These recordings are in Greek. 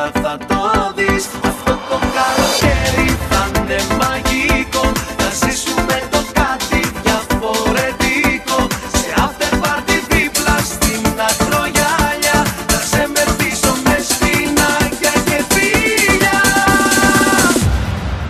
όλα θα το δεις. Αυτό το καλοκαίρι θα είναι μαγικό, θα ζήσουμε το κάτι διαφορετικό. Σε after party δίπλα στην ακρογιάλια, θα σε μεθύσω με σπινάκια και φίλια.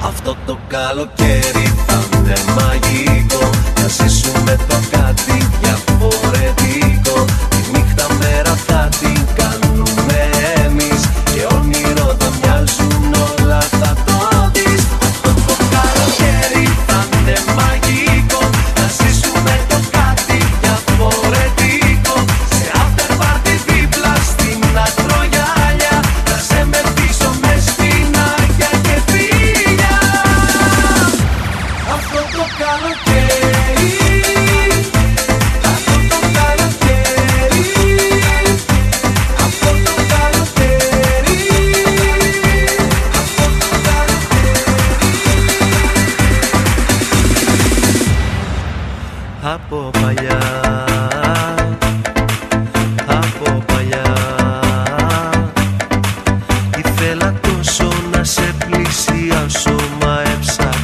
Αυτό το καλοκαίρι θα είναι μαγικό, θα ζήσουμε το κάτι διαφορετικό. Τη νύχτα μέρα θα την κάνουμε εμείς και όνειρο θα μοιάζουν όλα θα το δεις. Αυτό το καλοκαίρι θα είναι μαγικό, θα ζήσουμε το κάτι διαφορετικό. Σε after party δίπλα στην ακρογιάλια, θα σε μεθύσω με σπινάκια και φίλια. Αυτό το καλοκαίρι, αυτό το καλοκαίρι, αυτό το καλοκαίρι, αυτό το καλοκαίρι. Από παλιά, από παλιά, ήθελα τόσο να σε πλησιάσω, μα έψαχνα